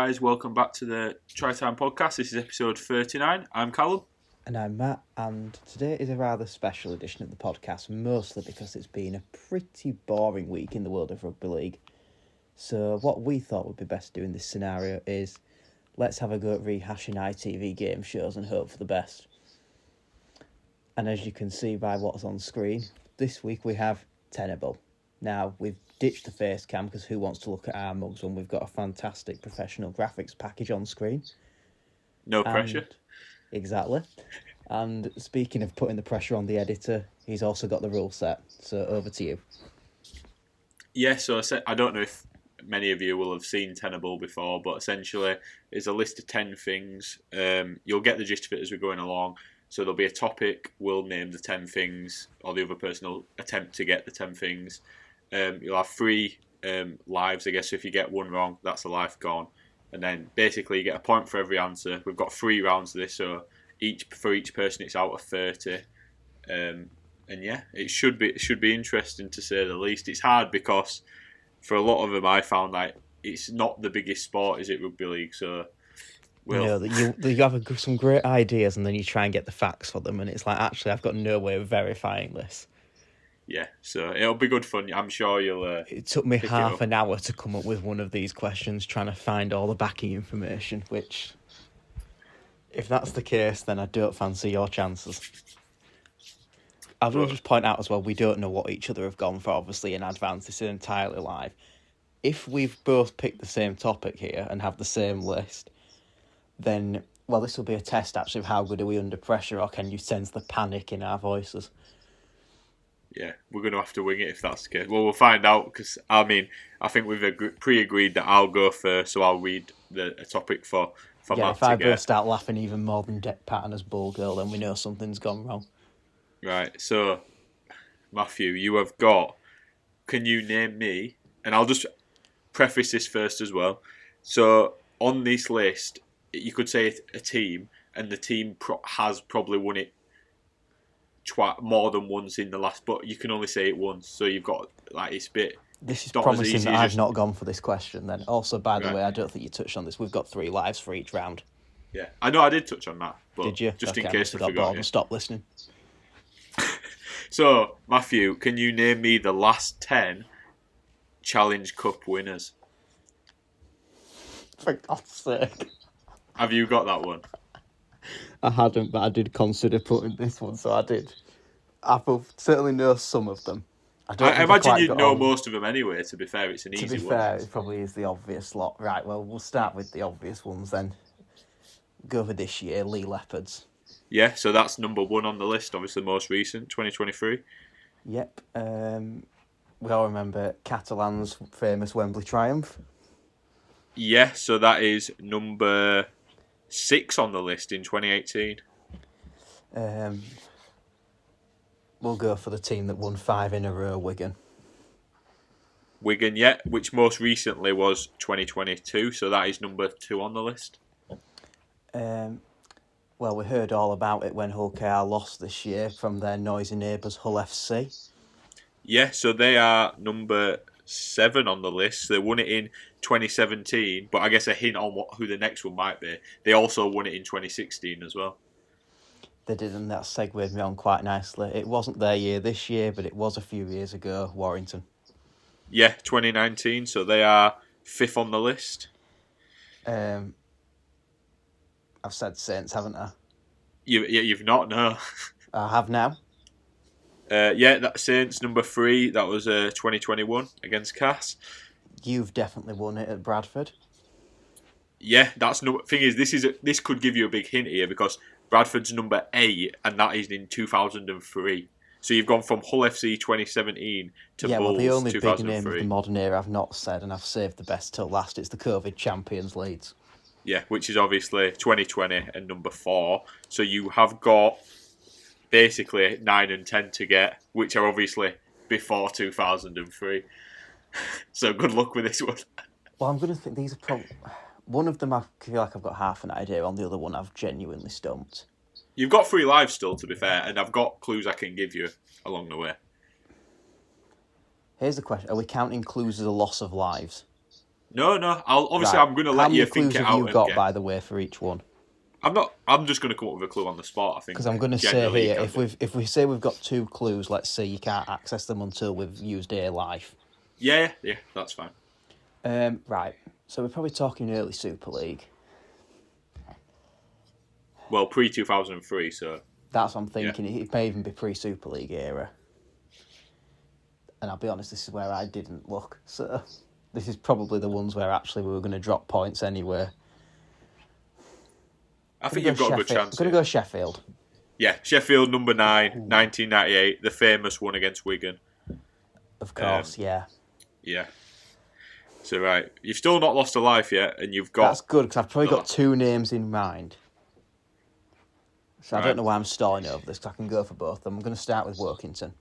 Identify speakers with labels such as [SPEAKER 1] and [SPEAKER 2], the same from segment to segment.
[SPEAKER 1] guys, welcome back to the Try Time podcast. This is episode 39. I'm Callum.
[SPEAKER 2] And I'm Matt, and today is a rather special edition of the podcast, mostly because it's been a pretty boring week in the world of Rugby League. So what we thought would be best to do in this scenario is let's have a go at rehashing ITV game shows and hope for the best. And as you can see by what's on screen, this week we have Tenable. Now, we've ditched the face cam because who wants to look at our mugs when we've got a fantastic professional graphics package on screen?
[SPEAKER 1] No pressure.
[SPEAKER 2] Exactly. And speaking of putting the pressure on the editor, he's also got the rule set. So over to you.
[SPEAKER 1] Yeah, so I don't know if many of you will have seen Tenable before, but essentially it's a list of 10 things. You'll get the gist of it as we're going along. So there'll be a topic, we'll name the 10 things, or the other person will attempt to get the 10 things. You'll have 3 lives, I guess. So if you get one wrong, that's a life gone. And then basically you get a point for every answer. We've got 3 rounds of this, so for each person it's out of 30. And yeah, it should be interesting to say the least. It's hard because for a lot of them I found like it's not the biggest sport, is it, rugby league? So
[SPEAKER 2] you have some great ideas and then you try and get the facts for them, and it's like, actually I've got no way of verifying this.
[SPEAKER 1] Yeah, so it'll be good fun. I'm sure you'll...
[SPEAKER 2] It took me half an hour to come up with one of these questions, trying to find all the backing information, which, if that's the case, then I don't fancy your chances. I will just point out as well, we don't know what each other have gone for, obviously, in advance. This is entirely live. If we've both picked the same topic here and have the same list, then, well, this will be a test, actually, of how good are we under pressure, or can you sense the panic in our voices?
[SPEAKER 1] Yeah, we're going to have to wing it if that's the case. Well, we'll find out, because, I think we've pre-agreed that I'll go first, so I'll read a topic for Matt.
[SPEAKER 2] Yeah, if I burst start laughing even more than Deck Patton as Bull Girl, then we know something's gone wrong.
[SPEAKER 1] Right, so, Matthew, you have got, can you name me, and I'll just preface this first as well. So, on this list, you could say a team, and the team has probably won it more than once in the last, but you can only say it once, so you've got it's a bit.
[SPEAKER 2] This is promising that I've not gone for this question then. Also, by the way, I don't think you touched on this. We've got 3 lives for each round.
[SPEAKER 1] Yeah, I know I did touch on that, but
[SPEAKER 2] did you?
[SPEAKER 1] Just in case I got
[SPEAKER 2] bored and stopped listening.
[SPEAKER 1] So, Matthew, can you name me the last 10 Challenge Cup winners?
[SPEAKER 2] For God's sake.
[SPEAKER 1] Have you got that one?
[SPEAKER 2] I hadn't, but I did consider putting this one, so I did. I certainly know some of them.
[SPEAKER 1] I imagine you'd know most of them anyway, to be fair. It's an easy one.
[SPEAKER 2] To be fair, it probably is the obvious lot. Right, well, we'll start with the obvious ones then. Go for this year, Lee Leopards.
[SPEAKER 1] Yeah, so that's number 1 on the list, obviously most recent, 2023.
[SPEAKER 2] Yep. We all remember Catalan's famous Wembley triumph.
[SPEAKER 1] Yeah, so that is number 6 on the list in 2018.
[SPEAKER 2] We'll go for the team that won 5 in a row, Wigan.
[SPEAKER 1] Wigan, yeah, which most recently was 2022, so that is number 2 on the list.
[SPEAKER 2] Well, we heard all about it when Hull KR lost this year from their noisy neighbours Hull FC.
[SPEAKER 1] Yeah, so they are number 7 on the list. They won it in 2017, but I guess a hint on who the next one might be. They also won it in 2016 as well.
[SPEAKER 2] They did, and that segued me on quite nicely. It wasn't their year this year, but it was a few years ago, Warrington.
[SPEAKER 1] Yeah, 2019, so they are 5th on the list.
[SPEAKER 2] I've said Saints, haven't I?
[SPEAKER 1] You've not, no.
[SPEAKER 2] I have now.
[SPEAKER 1] Yeah, that's Saints, number 3. That was 2021 against Cass.
[SPEAKER 2] You've definitely won it at Bradford.
[SPEAKER 1] Yeah, that's no thing. This could give you a big hint here because Bradford's number 8, and that is in 2003. So you've gone from Hull FC 2017 to Bulls 2003. Yeah, well, the only big name of
[SPEAKER 2] the modern era I've not said, and I've saved the best till last, it's the COVID champions Leeds.
[SPEAKER 1] Yeah, which is obviously 2020 and number 4. So you have got basically 9 and 10 to get, which are obviously before 2003. So good luck with this one.
[SPEAKER 2] Well, I'm going to think these are probably... One of them I feel like I've got half an idea on, the other one I've genuinely stumped.
[SPEAKER 1] You've got 3 lives still, to be fair, and I've got clues I can give you along the way.
[SPEAKER 2] Here's the question. Are we counting clues as a loss of lives?
[SPEAKER 1] No.
[SPEAKER 2] Right.
[SPEAKER 1] I'm going to
[SPEAKER 2] How
[SPEAKER 1] let
[SPEAKER 2] many
[SPEAKER 1] you think
[SPEAKER 2] clues
[SPEAKER 1] it
[SPEAKER 2] have you
[SPEAKER 1] out and
[SPEAKER 2] got,
[SPEAKER 1] get.
[SPEAKER 2] by the way, for each one?
[SPEAKER 1] I'm not. I'm just going to come up with a clue on the spot. I think
[SPEAKER 2] Because I'm going to say
[SPEAKER 1] generally you
[SPEAKER 2] here,
[SPEAKER 1] can do.
[SPEAKER 2] if we say we've got 2 clues, let's say you can't access them until we've used a life.
[SPEAKER 1] Yeah, that's fine.
[SPEAKER 2] Right. So we're probably talking early Super League.
[SPEAKER 1] Well, pre 2003, so
[SPEAKER 2] That's what I'm
[SPEAKER 1] yeah.
[SPEAKER 2] thinking. It may even be pre-Super League era. And I'll be honest, this is where I didn't look. So this is probably the ones where actually we were going to drop points anyway.
[SPEAKER 1] I think you've got a good
[SPEAKER 2] I'm
[SPEAKER 1] chance
[SPEAKER 2] going to
[SPEAKER 1] here.
[SPEAKER 2] go Sheffield.
[SPEAKER 1] Yeah, Sheffield number 9,
[SPEAKER 2] Ooh.
[SPEAKER 1] 1998, the famous one against Wigan.
[SPEAKER 2] Of course, yeah.
[SPEAKER 1] Yeah. So right, you've still not lost a life yet, and you've
[SPEAKER 2] That's
[SPEAKER 1] got
[SPEAKER 2] good because I've probably
[SPEAKER 1] the
[SPEAKER 2] got 2 names in mind. So I
[SPEAKER 1] right.
[SPEAKER 2] don't know why I'm stalling over this because I can go for both of them. I'm going to start with Workington.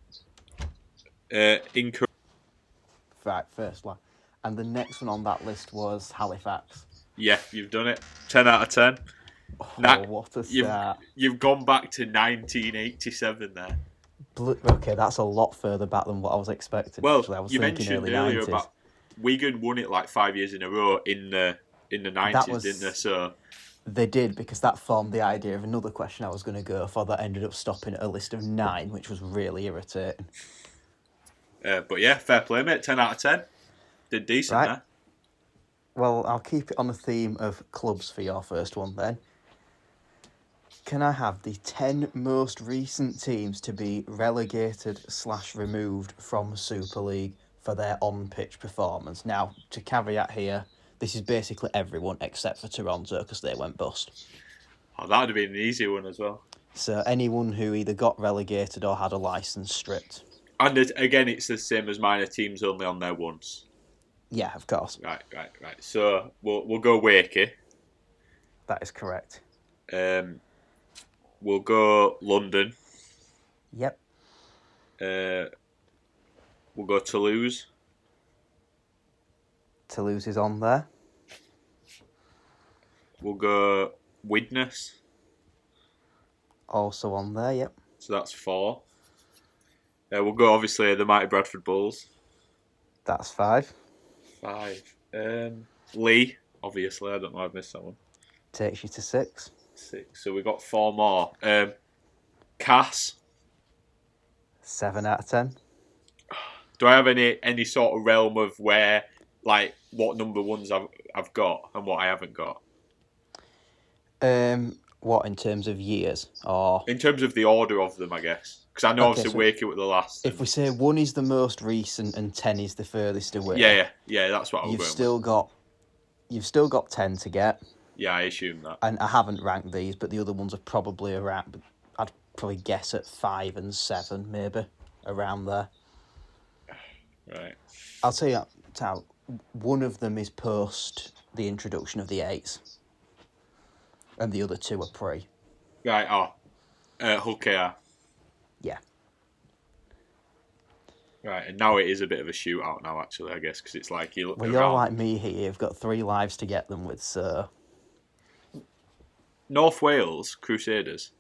[SPEAKER 1] Incorrect.
[SPEAKER 2] Right, first one. And the next one on that list was Halifax.
[SPEAKER 1] Yeah, you've done it. 10 out of 10.
[SPEAKER 2] Oh, what a
[SPEAKER 1] You've
[SPEAKER 2] start.
[SPEAKER 1] you've gone back to 1987 there.
[SPEAKER 2] Okay, that's a lot further back than what I was expecting,
[SPEAKER 1] Well,
[SPEAKER 2] actually. I was
[SPEAKER 1] you
[SPEAKER 2] thinking
[SPEAKER 1] mentioned
[SPEAKER 2] early
[SPEAKER 1] earlier
[SPEAKER 2] 90s.
[SPEAKER 1] about Wigan won it like 5 years in a row in the
[SPEAKER 2] That
[SPEAKER 1] 90s, didn't they?
[SPEAKER 2] was...
[SPEAKER 1] So
[SPEAKER 2] They did, because that formed the idea of another question I was going to go for that ended up stopping at a list of 9, which was really irritating.
[SPEAKER 1] but yeah, fair play, mate. 10 out of 10. Did decent
[SPEAKER 2] Right.
[SPEAKER 1] there.
[SPEAKER 2] Well, I'll keep it on the theme of clubs for your first one then. Can I have the 10 most recent teams to be relegated/removed from Super League for their on-pitch performance? Now, to caveat here, this is basically everyone except for Toronto because they went bust.
[SPEAKER 1] Oh, that would have been an easy one as well.
[SPEAKER 2] So anyone who either got relegated or had a licence stripped.
[SPEAKER 1] And again, it's the same as mine. A team's only on there once.
[SPEAKER 2] Yeah, of course.
[SPEAKER 1] Right. So we'll go Wakey.
[SPEAKER 2] That is correct.
[SPEAKER 1] We'll go London.
[SPEAKER 2] Yep.
[SPEAKER 1] We'll go Toulouse.
[SPEAKER 2] Toulouse is on there.
[SPEAKER 1] We'll go Widnes.
[SPEAKER 2] Also on there, yep.
[SPEAKER 1] So that's 4. We'll go, obviously, the mighty Bradford Bulls.
[SPEAKER 2] That's 5.
[SPEAKER 1] 5. Lee, obviously. I don't know. I've missed that one.
[SPEAKER 2] Takes you to 6.
[SPEAKER 1] 6. So we've got 4 more. Cass.
[SPEAKER 2] 7 out of 10.
[SPEAKER 1] Do I have any sort of realm of where, like, what number ones I've got and what I haven't got?
[SPEAKER 2] What, in terms of years? Or
[SPEAKER 1] In terms of the order of them, I guess. Because I know,
[SPEAKER 2] Okay,
[SPEAKER 1] obviously,
[SPEAKER 2] so
[SPEAKER 1] Wakey were the last.
[SPEAKER 2] if we say 1 is the most recent and 10 is the furthest away,
[SPEAKER 1] Yeah, that's what I was
[SPEAKER 2] you've
[SPEAKER 1] going
[SPEAKER 2] still
[SPEAKER 1] with.
[SPEAKER 2] got you've still got 10 to get.
[SPEAKER 1] Yeah, I assume that.
[SPEAKER 2] And I haven't ranked these, but the other ones are probably around. I'd probably guess at 5 and 7, maybe around there.
[SPEAKER 1] Right.
[SPEAKER 2] I'll tell you now, one of them is post the introduction of the 8s, and the other 2 are pre.
[SPEAKER 1] Right, Hull KR.
[SPEAKER 2] Yeah.
[SPEAKER 1] Right, and now it is a bit of a shootout now, actually, I guess, because it's like you look
[SPEAKER 2] Well,
[SPEAKER 1] around.
[SPEAKER 2] you're like me here. You've got 3 lives to get them with, so...
[SPEAKER 1] North Wales Crusaders.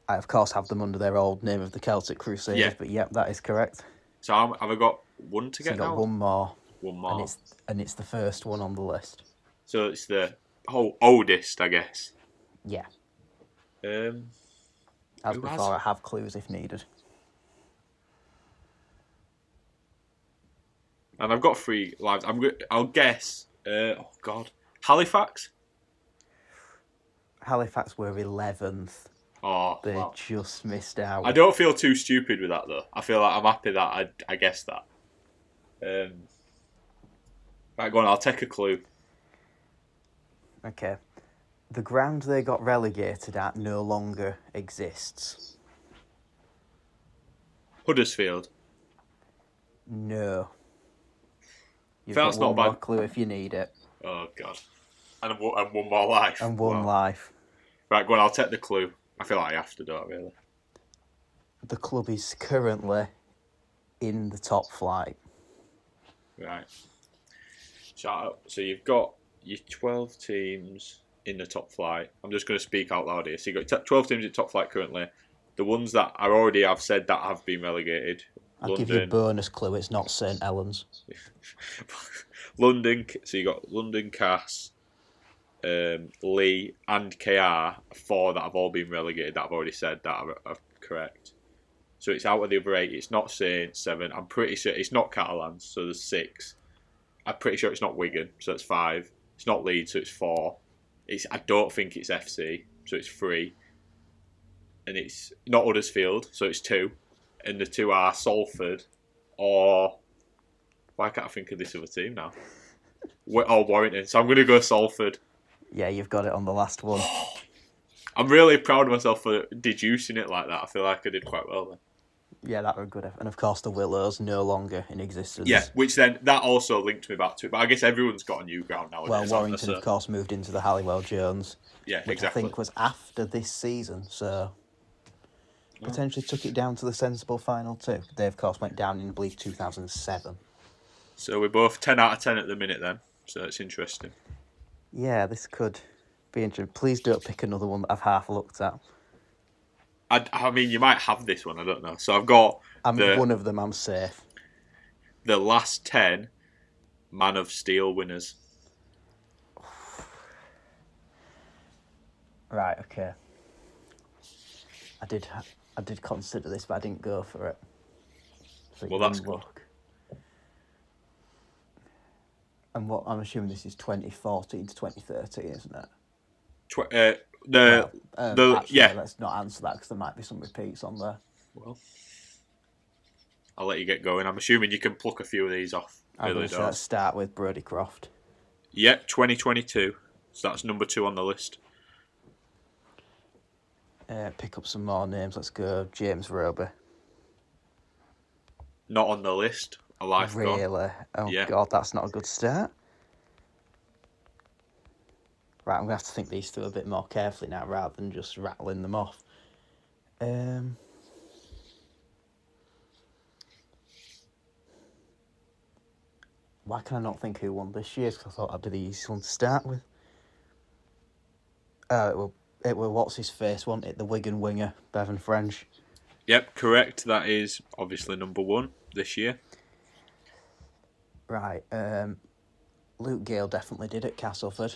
[SPEAKER 2] I, of course, have them under their old name of the Celtic Crusaders,
[SPEAKER 1] Yeah.
[SPEAKER 2] but yep, that is correct.
[SPEAKER 1] So have I got 1 to
[SPEAKER 2] So
[SPEAKER 1] get
[SPEAKER 2] you got
[SPEAKER 1] now?
[SPEAKER 2] 1 more.
[SPEAKER 1] One more.
[SPEAKER 2] And it's the first one on the list.
[SPEAKER 1] So it's the oldest, I guess.
[SPEAKER 2] Yeah. As
[SPEAKER 1] Who
[SPEAKER 2] before,
[SPEAKER 1] has?
[SPEAKER 2] I have clues if needed.
[SPEAKER 1] And I've got 3 lives. I'll guess. Oh God, Halifax.
[SPEAKER 2] Halifax were 11th.
[SPEAKER 1] Oh,
[SPEAKER 2] They
[SPEAKER 1] wow.
[SPEAKER 2] just missed out.
[SPEAKER 1] I don't feel too stupid with that though. I feel like I'm happy that I guessed that. Right, go on. I'll take a clue.
[SPEAKER 2] Okay. The ground they got relegated at no longer exists.
[SPEAKER 1] Huddersfield.
[SPEAKER 2] No. You've
[SPEAKER 1] That's
[SPEAKER 2] got
[SPEAKER 1] not
[SPEAKER 2] one more
[SPEAKER 1] bad.
[SPEAKER 2] clue if you need it.
[SPEAKER 1] Oh God. And 1 more life.
[SPEAKER 2] And 1
[SPEAKER 1] Wow.
[SPEAKER 2] life.
[SPEAKER 1] Right, go on. I'll take the clue. I feel like I have to do it, really.
[SPEAKER 2] The club is currently in the top flight.
[SPEAKER 1] Right. So you've got your 12 teams in the top flight. I'm just going to speak out loud here. So you've got 12 teams in top flight currently. The ones that I already have said that have been relegated.
[SPEAKER 2] I'll give you a bonus clue, it's not St Helens.
[SPEAKER 1] London. So you got London, Cass, Lee, and KR. 4 that have all been relegated. That I've already said that are correct. So it's out of the other 8. It's not Saints 7. I'm pretty sure it's not Catalans. So there's 6. I'm pretty sure it's not Wigan. So it's 5. It's not Leeds. So it's 4. I don't think it's FC. So it's 3. And it's not Huddersfield. So it's 2. And the 2 are Salford or... Why can't I think of this other team now? Warrington. So I'm going to go Salford.
[SPEAKER 2] Yeah, you've got it on the last one.
[SPEAKER 1] I'm really proud of myself for deducing it like that. I feel like I did quite well then.
[SPEAKER 2] Yeah, that were good. And of course, the Willows no longer in existence.
[SPEAKER 1] Yeah, which then that also linked me back to it. But I guess everyone's got a new ground now.
[SPEAKER 2] Well, Warrington, of course, moved into the Halliwell Jones.
[SPEAKER 1] Yeah,
[SPEAKER 2] which
[SPEAKER 1] exactly.
[SPEAKER 2] I think was after this season, so potentially took it down to the sensible final 2. They, of course, went down in, I believe, 2007.
[SPEAKER 1] So we're both 10 out of 10 at the minute then. So it's interesting.
[SPEAKER 2] Yeah, this could be interesting. Please don't pick another one that I've half looked at.
[SPEAKER 1] I mean, you might have this one. I don't know. So I've got
[SPEAKER 2] one of them. I'm safe.
[SPEAKER 1] The last 10 Man of Steel winners.
[SPEAKER 2] Right. Okay. I did consider this, but I didn't go for it. So
[SPEAKER 1] Well, that's good.
[SPEAKER 2] And what I'm assuming this is 2014 to 2013, isn't it? Actually,
[SPEAKER 1] yeah.
[SPEAKER 2] Let's not answer that because there might be some repeats on there.
[SPEAKER 1] Well, I'll let you get going. I'm assuming you can pluck a few of these off.
[SPEAKER 2] Let's start with Brodie Croft.
[SPEAKER 1] Yeah, 2022. So that's number 2 on the list.
[SPEAKER 2] Pick up some more names. Let's go James Roby.
[SPEAKER 1] Not on the list. A life
[SPEAKER 2] Really?
[SPEAKER 1] gone.
[SPEAKER 2] Oh,
[SPEAKER 1] yeah.
[SPEAKER 2] God, that's not a good start. Right, I'm going to have to think these through a bit more carefully now rather than just rattling them off. Why can I not think who won this year? Because I thought I'd be the easiest one to start with. It will what's his face, wasn't it? The Wigan winger, Bevan French.
[SPEAKER 1] Yep, correct. That is obviously number 1 this year.
[SPEAKER 2] Right. Luke Gale definitely did at Castleford.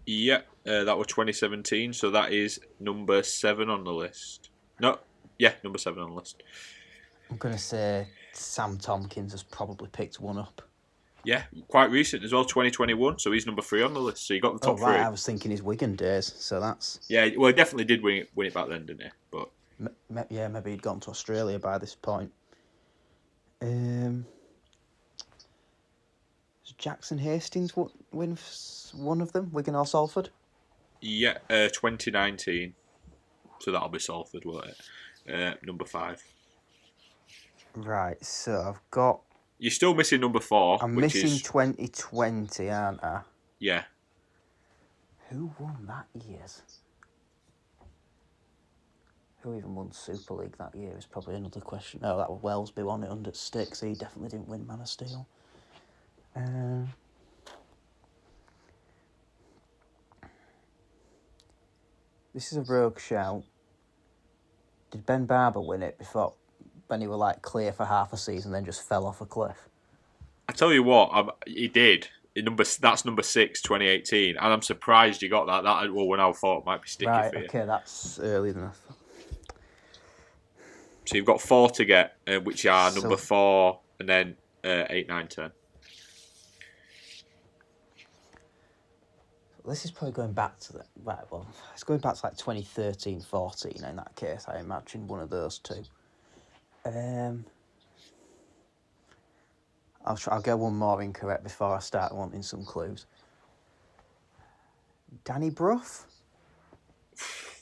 [SPEAKER 1] Yep, that was 2017. So that is number 7 on the list. No, yeah, number 7 on the list.
[SPEAKER 2] I'm going to say Sam Tompkins has probably picked one up.
[SPEAKER 1] Yeah, quite recent as well, 2021. So he's number 3 on the list. So you got the top 3.
[SPEAKER 2] I was thinking his Wigan days. So that's...
[SPEAKER 1] Yeah, well, he definitely did win it back then, didn't he? But
[SPEAKER 2] maybe he'd gone to Australia by this point. Jackson Hastings win one of them, Wigan or Salford?
[SPEAKER 1] Yeah, 2019. So that'll be Salford, won't it? Number 5.
[SPEAKER 2] Right, so I've got...
[SPEAKER 1] You're still missing number 4.
[SPEAKER 2] I'm missing 2020, aren't I?
[SPEAKER 1] Yeah.
[SPEAKER 2] Who won that year? Who even won Super League that year is probably another question. No, that was Wellesby won it under Sticks. He definitely didn't win Man of Steel. This is a rogue shout. Did Ben Barber win it before when he were like clear for half a season, then just fell off a cliff?
[SPEAKER 1] I tell you what, he did. That's number 6, 2018, and I'm surprised you got that. That when I thought it might be sticky for you.
[SPEAKER 2] Okay, that's earlier than I thought.
[SPEAKER 1] So you've got 4 to get, which are number 4, and then 8, 9, 10.
[SPEAKER 2] This is probably going back to it's going back to like 2013, 14 in that case, I imagine one of those 2. I'll get one more incorrect before I start wanting some clues. Danny Brough?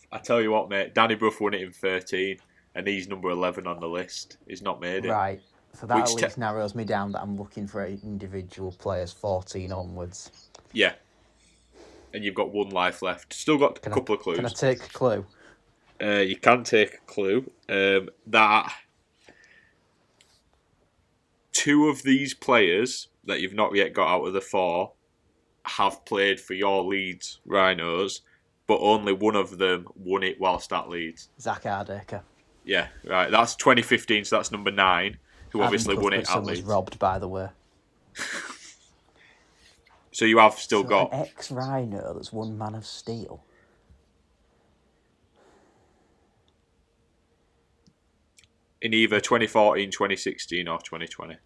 [SPEAKER 1] I tell you what, mate, Danny Brough won it in 13, and he's number 11 on the list. He's not made it.
[SPEAKER 2] Right, so that at least narrows me down that I'm looking for individual players 14 onwards.
[SPEAKER 1] Yeah. And you've got 1 life left. Still got a couple of clues.
[SPEAKER 2] Can I take a clue?
[SPEAKER 1] You can take a clue. That 2 of these players that you've not yet got out of the 4 have played for your Leeds Rhinos, but only one of them won it whilst at Leeds.
[SPEAKER 2] Zach Hardaker.
[SPEAKER 1] Yeah, right. That's 2015, so that's number 9, who obviously won it at Leeds.
[SPEAKER 2] was robbed, by the way.
[SPEAKER 1] So you have still
[SPEAKER 2] So
[SPEAKER 1] got...
[SPEAKER 2] an ex-Rhino that's won Man of Steel.
[SPEAKER 1] In either 2014, 2016 or 2020.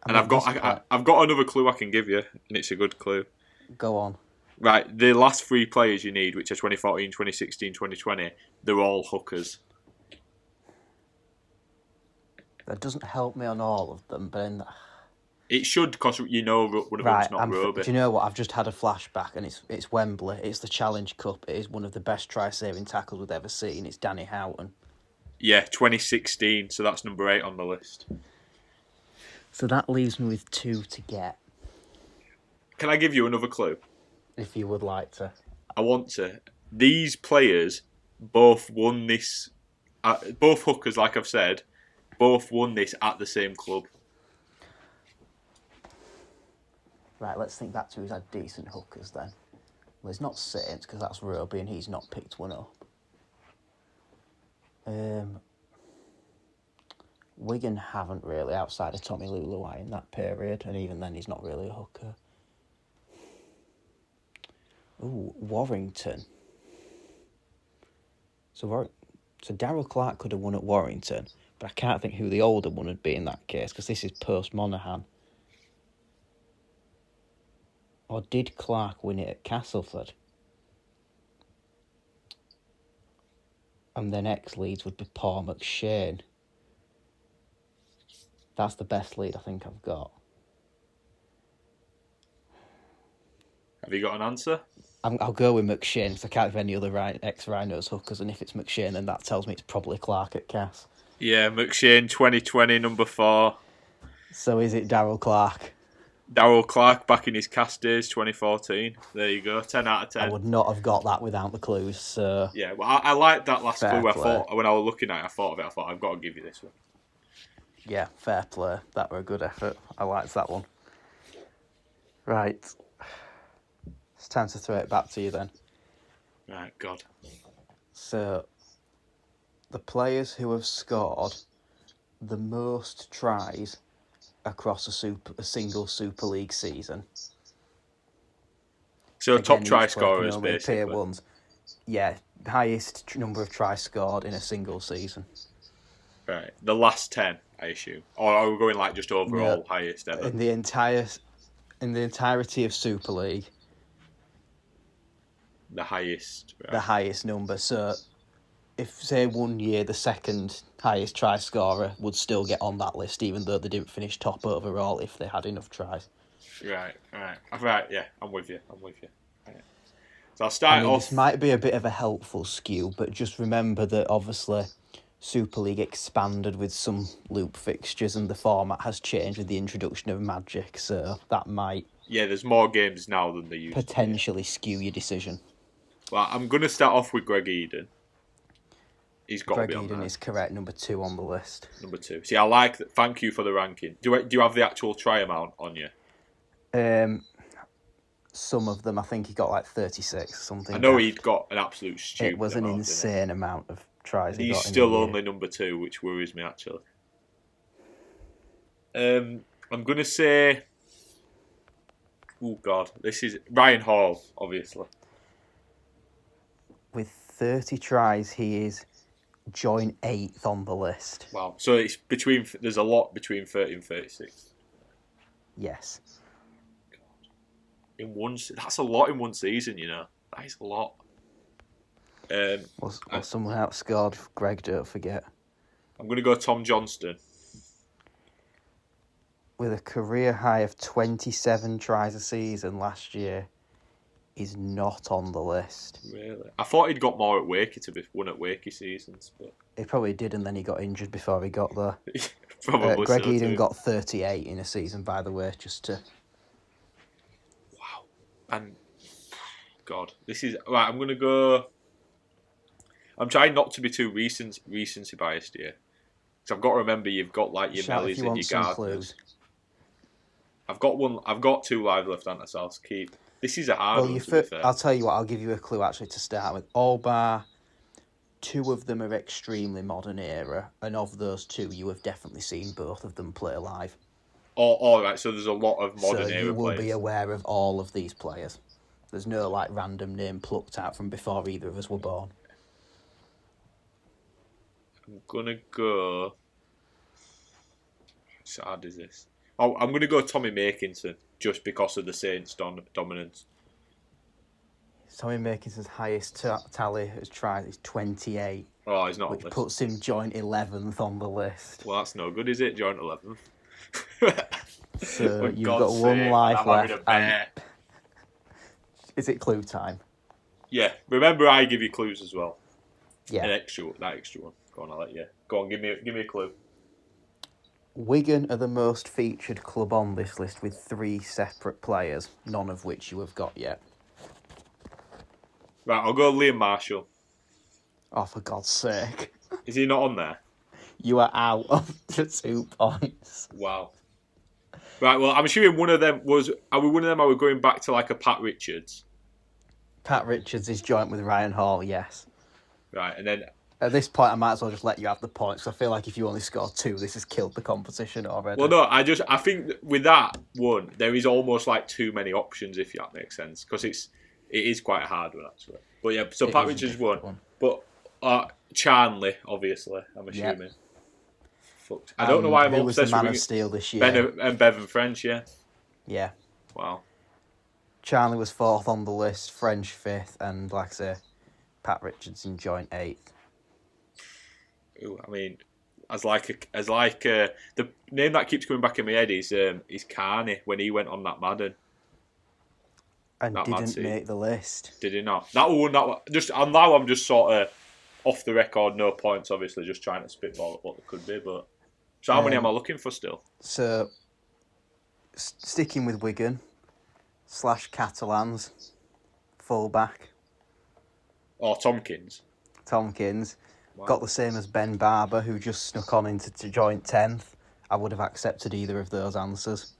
[SPEAKER 1] And
[SPEAKER 2] At this point,
[SPEAKER 1] I've got another clue I can give you, and it's a good clue.
[SPEAKER 2] go on.
[SPEAKER 1] Right, the last three players you need, which are 2014, 2016, 2020, they're all hookers.
[SPEAKER 2] That doesn't help me on all of them, but in
[SPEAKER 1] It should, because one of them's not Roby.
[SPEAKER 2] do you know what? I've just had a flashback, and it's Wembley. It's the Challenge Cup. It is one of the best try-saving tackles we've ever seen. It's Danny Houghton.
[SPEAKER 1] Yeah, 2016, so that's number 8 on the list.
[SPEAKER 2] So that leaves me with 2 to get.
[SPEAKER 1] Can I give you another clue?
[SPEAKER 2] If you would like to.
[SPEAKER 1] I want to. These players both won this... both hookers, like I've said, both won this at the same club.
[SPEAKER 2] Right, let's think back to who's had decent hookers then. Well, it's not Saints, because that's Roby, and he's not picked one up. Wigan haven't really, outside of Tommy Luluai in that period, and even then he's not really a hooker. Ooh, Warrington. So Darryl Clark could have won at Warrington, but I can't think who the older one would be in that case, because this is post-Monaghan. Or did Clark win it at Castleford? And then ex-Leeds would be Paul McShane. That's the best lead I think I've got.
[SPEAKER 1] Have you got an answer?
[SPEAKER 2] I'll go with McShane, because I can't have any other ex-Rhinos hookers, and if it's McShane, then that tells me it's probably Clark at Cass.
[SPEAKER 1] Yeah, McShane, 2020, number 4.
[SPEAKER 2] So is it Darryl Clark?
[SPEAKER 1] Darryl Clark back in his cast days, 2014. There you go, 10 out of 10.
[SPEAKER 2] I would not have got that without the clues, so...
[SPEAKER 1] Yeah, well, I liked that last
[SPEAKER 2] Fair
[SPEAKER 1] clue.
[SPEAKER 2] play.
[SPEAKER 1] When I was looking at it, I thought I've got to give you this one.
[SPEAKER 2] Yeah, fair play. That were a good effort. I liked that one. Right. It's time to throw it back to you then.
[SPEAKER 1] Right, God.
[SPEAKER 2] So, the players who have scored the most tries across a single Super League season.
[SPEAKER 1] So
[SPEAKER 2] Again,
[SPEAKER 1] top try
[SPEAKER 2] each player can
[SPEAKER 1] scorers,
[SPEAKER 2] only appear
[SPEAKER 1] basically.
[SPEAKER 2] once. Yeah, highest number of tries scored in a single season.
[SPEAKER 1] Right, the last 10, I assume. Or are we going like just overall
[SPEAKER 2] No,
[SPEAKER 1] highest ever?
[SPEAKER 2] in the entirety of Super League,
[SPEAKER 1] The highest. Right.
[SPEAKER 2] the highest number. So, if say 1 year the second highest try scorer would still get on that list, even though they didn't finish top overall if they had enough tries.
[SPEAKER 1] Right. Yeah, I'm with you. Right. So I'll start off.
[SPEAKER 2] This might be a bit of a helpful skew, but just remember that obviously Super League expanded with some loop fixtures and the format has changed with the introduction of Magic, so that might...
[SPEAKER 1] Yeah, there's more games now than there used to be.
[SPEAKER 2] Potentially skew your decision.
[SPEAKER 1] Well, I'm going to start off with Greg Eden. He's got to be on
[SPEAKER 2] Greg Eden
[SPEAKER 1] there.
[SPEAKER 2] is correct, number 2 on the list.
[SPEAKER 1] Number 2. See, I like that. Thank you for the ranking. Do you have the actual try amount on you?
[SPEAKER 2] Some of them, I think he got like 36 or something.
[SPEAKER 1] I know he'd got an absolute stupid
[SPEAKER 2] It was an
[SPEAKER 1] amount,
[SPEAKER 2] insane amount of tries
[SPEAKER 1] and
[SPEAKER 2] he
[SPEAKER 1] he's
[SPEAKER 2] got in
[SPEAKER 1] still
[SPEAKER 2] the year.
[SPEAKER 1] only number 2, which worries me, actually. I'm going to say... Oh, God. This is... Ryan Hall, obviously.
[SPEAKER 2] With 30 tries, he is joint 8th on the list.
[SPEAKER 1] Wow. So it's between... There's a lot between 30 and 36.
[SPEAKER 2] Yes.
[SPEAKER 1] That's a lot in one season, you know. That is a lot.
[SPEAKER 2] Well, someone outscored Greg, don't forget.
[SPEAKER 1] I'm going to go Tom Johnston.
[SPEAKER 2] With a career high of 27 tries a season last year, he's not on the list.
[SPEAKER 1] Really? I thought he'd got more at Wakey to be won at Wakey seasons, but
[SPEAKER 2] He probably did, and then he got injured before he got there.
[SPEAKER 1] probably
[SPEAKER 2] Greg
[SPEAKER 1] so
[SPEAKER 2] Eden
[SPEAKER 1] too.
[SPEAKER 2] got 38 in a season, by the way, just to...
[SPEAKER 1] Wow. And God, this is right. I'm going to go. I'm trying not to be too recency biased here, because I've got to remember you've got like your
[SPEAKER 2] Shout
[SPEAKER 1] Mellies
[SPEAKER 2] if you
[SPEAKER 1] and
[SPEAKER 2] want
[SPEAKER 1] your
[SPEAKER 2] some
[SPEAKER 1] Gardners.
[SPEAKER 2] clues.
[SPEAKER 1] I've got 2 live left, haven't I? So I'll keep. This is a hard one, to be fair.
[SPEAKER 2] I'll tell you what, I'll give you a clue actually to start with. All bar 2 of them are extremely modern era, and of those 2, you have definitely seen both of them play live.
[SPEAKER 1] all right. So there's a lot of modern
[SPEAKER 2] So
[SPEAKER 1] era
[SPEAKER 2] you will
[SPEAKER 1] players.
[SPEAKER 2] be aware of all of these players. There's no like random name plucked out from before either of us were born.
[SPEAKER 1] I'm gonna go. How sad is this? Oh, I'm gonna go Tommy Makinson just because of the Saints' dominance.
[SPEAKER 2] Tommy Makinson's highest tally as tries is 28.
[SPEAKER 1] Oh, he's not
[SPEAKER 2] which
[SPEAKER 1] on this.
[SPEAKER 2] puts him joint 11th on the list.
[SPEAKER 1] Well, that's no good, is it? Joint 11th.
[SPEAKER 2] So you've got one life left. Is it clue time?
[SPEAKER 1] Yeah. Remember, I give you clues as well.
[SPEAKER 2] Yeah.
[SPEAKER 1] That extra one. Go on, I'll let you. Go on, give me a clue.
[SPEAKER 2] Wigan are the most featured club on this list with 3 separate players, none of which you have got yet.
[SPEAKER 1] Right, I'll go Liam Marshall.
[SPEAKER 2] Oh, for God's sake.
[SPEAKER 1] Is he not on there?
[SPEAKER 2] You are out of the 2 points.
[SPEAKER 1] Wow. Right, well, I'm assuming one of them was... Are we going back to like a Pat Richards?
[SPEAKER 2] Pat Richards is joint with Ryan Hall, yes.
[SPEAKER 1] Right, and then...
[SPEAKER 2] At this point, I might as well just let you have the points. I feel like if you only score 2, this has killed the competition already.
[SPEAKER 1] Well, no, I think with that one, there is almost like too many options, if that makes sense. Because it is quite a hard one, actually. But yeah, so Pat Richards won. But Charnley, obviously, I'm assuming. Yep. Fucked. I don't know why I'm
[SPEAKER 2] obsessed with... Who was the Man
[SPEAKER 1] of
[SPEAKER 2] Steel this year?
[SPEAKER 1] And Bevan French, yeah.
[SPEAKER 2] Yeah.
[SPEAKER 1] Wow.
[SPEAKER 2] Charnley was 4th on the list, French 5th, and like I say, Pat Richardson joint 8th.
[SPEAKER 1] Ooh, I mean, the name that keeps coming back in my head is Carney when he went on that Madden.
[SPEAKER 2] And
[SPEAKER 1] that
[SPEAKER 2] didn't make the list.
[SPEAKER 1] Did he not? Now I'm just sort of off the record, no points, obviously, just trying to spitball at what it could be. But so how many am I looking for still?
[SPEAKER 2] So, sticking with Wigan / Catalans, fullback.
[SPEAKER 1] Oh, Tompkins.
[SPEAKER 2] Wow. Got the same as Ben Barber, who just snuck on into joint 10th. I would have accepted either of those answers.